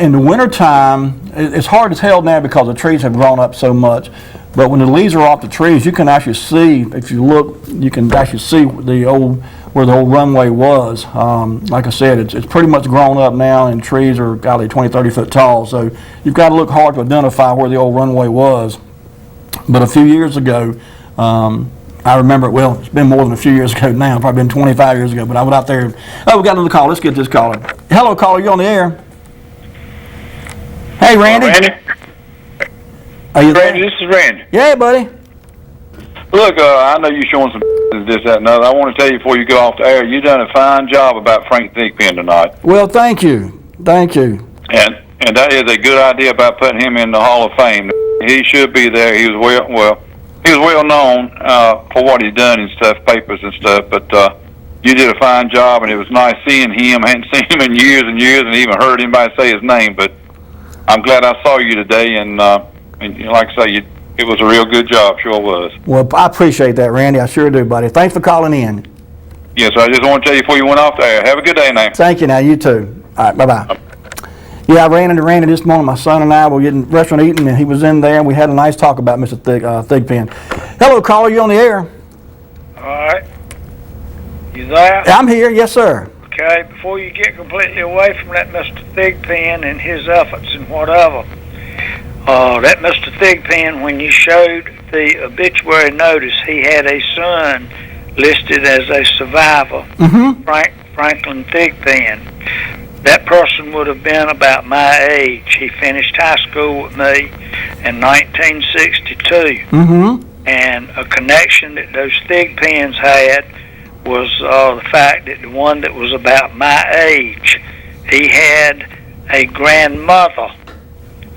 in the wintertime, it's hard to tell now because the trees have grown up so much. But when the leaves are off the trees, you can actually see, if you look, you can actually see where the old runway was. Like I said, it's pretty much grown up now, and trees are, golly, 20, 30 foot tall. So you've got to look hard to identify where the old runway was. But a few years ago, I remember, well, it's been more than a few years ago now, probably been 25 years ago, but I went out there. Oh, we got another call. Let's get this caller. Hello, caller, you on the air? Hey, Randy. Randy? Are you there? Randy, this is Randy. Yeah, buddy. Look, I know you're showing some this, that, and other. I want to tell you before you go off the air, you done a fine job about Frank Thigpen tonight. Well, thank you. Thank you. And that is a good idea about putting him in the Hall of Fame. He should be there. He was well known for what he's done and stuff, papers and stuff. But you did a fine job, and it was nice seeing him. I hadn't seen him in years and years, and even heard anybody say his name. But I'm glad I saw you today, and like I say, it was a real good job, sure was. Well, I appreciate that, Randy. I sure do, buddy. Thanks for calling in. Yes, I just want to tell you before you went off the air. Have a good day now. Thank you. Now, you too. All right, bye-bye. Yeah, I ran into Randy this morning. My son and I were getting restaurant eating, and he was in there, and we had a nice talk about Mr. Thigpen. Hello, caller. You on the air? All right. You there? I'm here. Yes, sir. Okay, before you get completely away from that Mr. Thigpen and his efforts and whatever, that Mr. Thigpen, when you showed the obituary notice, he had a son listed as a survivor, Franklin Thigpen. That person would have been about my age. He finished high school with me in 1962. And a connection that those Thigpens had was the fact that the one that was about my age, he had a grandmother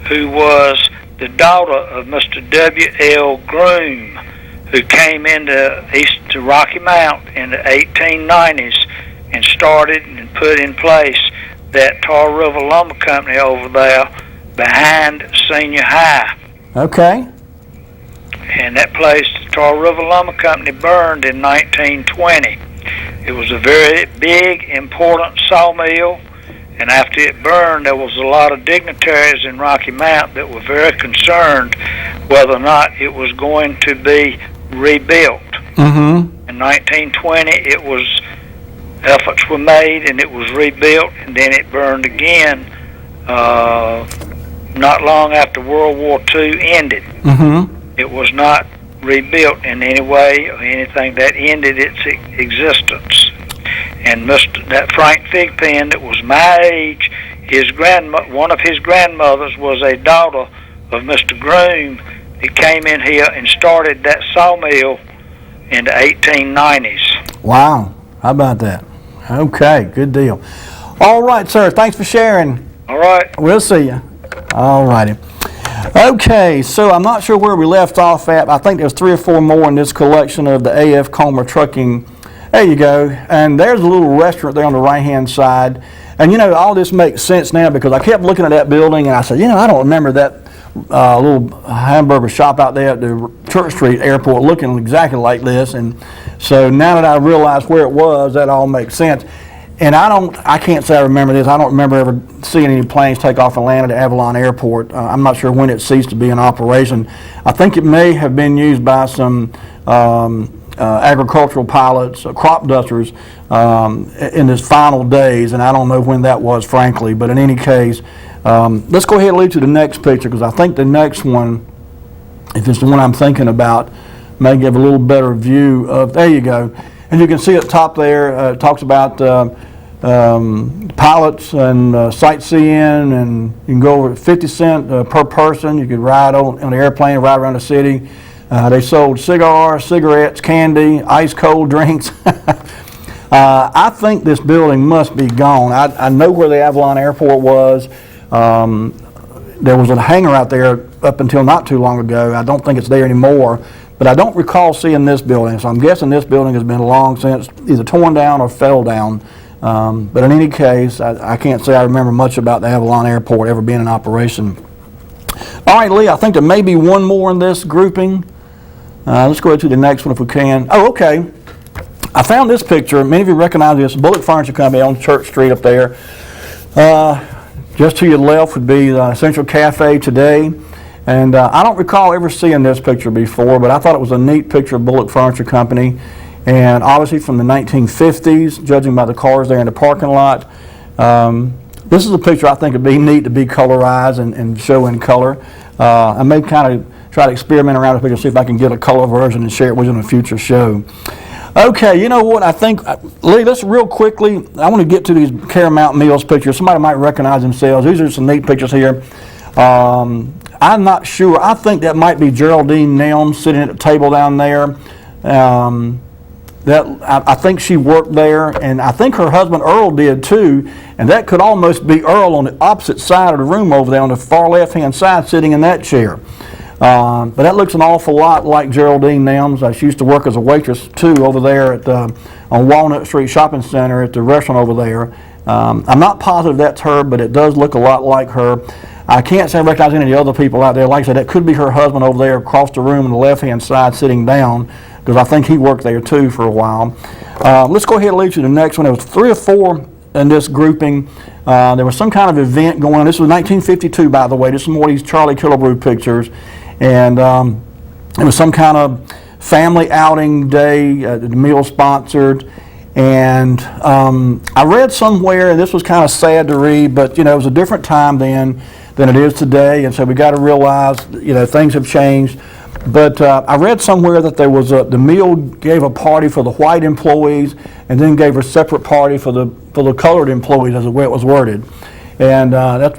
who was the daughter of Mr. W.L. Groom, who came to Rocky Mount in the 1890s and started and put in place that Tar River Lumber Company over there behind Senior High. Okay. And that place, the Tar River Lumber Company, burned in 1920. It was a very big, important sawmill, and after it burned, there was a lot of dignitaries in Rocky Mount that were very concerned whether or not it was going to be rebuilt. Mm-hmm. In 1920, efforts were made, and it was rebuilt, and then it burned again not long after World War II ended. Mm-hmm. It was not rebuilt in any way or anything. That ended its existence. And that Frank Thigpen, that was my age, one of his grandmothers was a daughter of Mr. Groom that came in here and started that sawmill in the 1890s. Wow. How about that? Okay, good deal. All right, sir. Thanks for sharing. All right. We'll see you. All righty. Okay, so I'm not sure where we left off at. I think there's 3 or 4 more in this collection of the A.F. Comer Trucking. There you go. And there's a little restaurant there on the right-hand side. And, all this makes sense now because I kept looking at that building and I said, I don't remember that little hamburger shop out there at the Church Street Airport looking exactly like this. And so now that I realize where it was, that all makes sense. And I can't say I remember this. I don't remember ever seeing any planes take off and land at Avalon Airport. I'm not sure when it ceased to be in operation. I think it may have been used by some agricultural pilots, crop dusters, in its final days, and I don't know when that was, frankly. But in any case, let's go ahead and lead to the next picture, because I think the next one, if it's the one I'm thinking about, may give a little better view of, there you go. And you can see at the top there, it talks about pilots and sightseeing, and you can go over 50 cents per person. You could ride on the airplane, ride around the city. They sold cigars, cigarettes, candy, ice cold drinks. I think this building must be gone. I know where the Avalon Airport was. There was a hangar out there up until not too long ago. I don't think it's there anymore. But I don't recall seeing this building, so I'm guessing this building has been long since either torn down or fell down. But in any case, I can't say I remember much about the Avalon Airport ever being in operation. All right, Lee, I think there may be one more in this grouping. Let's go to the next one if we can. Oh, okay. I found this picture. Many of you recognize this. Bullock Furniture Company on Church Street up there. Just to your left would be the Central Cafe today. And I don't recall ever seeing this picture before, but I thought it was a neat picture of Bullock Furniture Company. And obviously from the 1950s, judging by the cars there in the parking lot. This is a picture I think would be neat to be colorized and show in color. I may kind of try to experiment around with the picture, see if I can get a color version and share it with you in a future show. Okay, you know what, I think, Lee, let's real quickly, I want to get to these Caramount Meals pictures. Somebody might recognize themselves. These are some neat pictures here. I'm not sure. I think that might be Geraldine Nelms sitting at the table down there. I think she worked there, and I think her husband Earl did too, and that could almost be Earl on the opposite side of the room over there on the far left-hand side sitting in that chair. But that looks an awful lot like Geraldine Nelms. She used to work as a waitress too over there at on Walnut Street Shopping Center at the restaurant over there. I'm not positive that's her, but it does look a lot like her. I can't say I recognize any of the other people out there. Like I said, that could be her husband over there across the room on the left-hand side sitting down, because I think he worked there too for a while. Let's go ahead and lead to the next one. There was 3 or 4 in this grouping. There was some kind of event going on. This was 1952, by the way. This is more of these Charlie Killebrew pictures. And it was some kind of family outing day, the meal sponsored. And I read somewhere, and this was kind of sad to read, but it was a different time then than it is today, and so we got to realize things have changed. But I read somewhere that there was the meal gave a party for the white employees, and then gave a separate party for the colored employees, as the way it was worded. And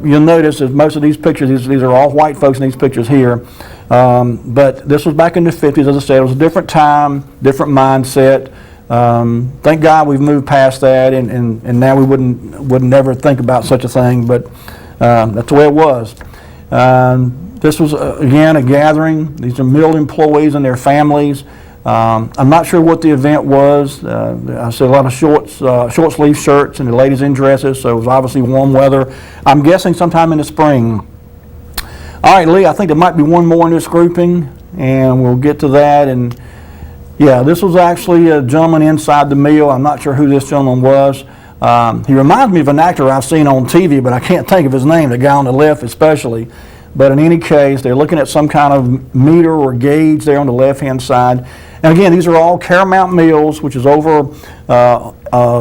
you'll notice that most of these pictures, these are all white folks in these pictures here. But this was back in the 50s, as I said. It was a different time, different mindset. Thank God we've moved past that, and now we wouldn't never think about such a thing, but that's the way it was. This was, again, a gathering. These are mill employees and their families. I'm not sure what the event was. I see a lot of short sleeve shirts and the ladies in dresses, so it was obviously warm weather. I'm guessing sometime in the spring. All right, Lee, I think there might be one more in this grouping, and we'll get to that. And yeah, this was actually a gentleman inside the mill. I'm not sure who this gentleman was. He reminds me of an actor I've seen on TV, but I can't think of his name, the guy on the left especially. But in any case, they're looking at some kind of meter or gauge there on the left-hand side. And again, these are all Caramount Mills, which is over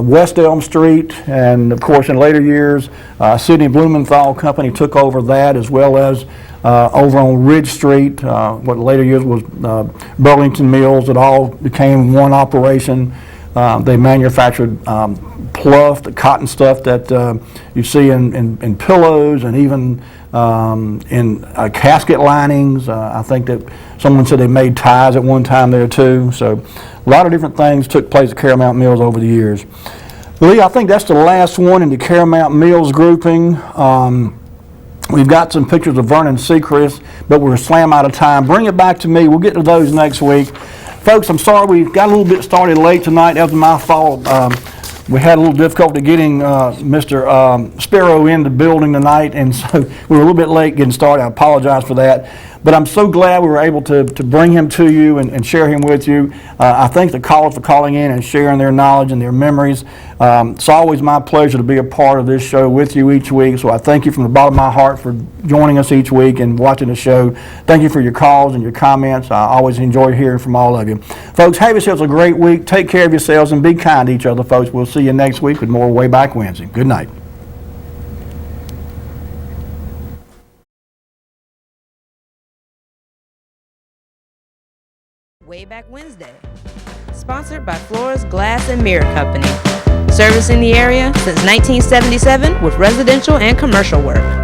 West Elm Street. And of course, in later years, Sidney Blumenthal Company took over that, as well as over on Ridge Street, what later years was Burlington Mills. It all became one operation. They manufactured pluff, the cotton stuff that you see in pillows, and even in casket linings. I think that someone said they made ties at one time there too. So a lot of different things took place at Caramount Mills over the years. Lee, I think that's the last one in the Caramount Mills grouping. We've got some pictures of Vernon Sechrist, but we're slam out of time. Bring it back to me. We'll get to those next week. Folks, I'm sorry we got a little bit started late tonight. That was my fault. We had a little difficulty getting Mr. Spero in the building tonight, and so we were a little bit late getting started. I apologize for that. But I'm so glad we were able to bring him to you and share him with you. I thank the callers for calling in and sharing their knowledge and their memories. It's always my pleasure to be a part of this show with you each week, so I thank you from the bottom of my heart for joining us each week and watching the show. Thank you for your calls and your comments. I always enjoy hearing from all of you. Folks, have yourselves a great week. Take care of yourselves and be kind to each other, folks. We'll see you next week with more Wayback Wednesday. Good night. Wayback Wednesday, sponsored by Flores Glass and Mirror Company, servicing the area since 1977 with residential and commercial work.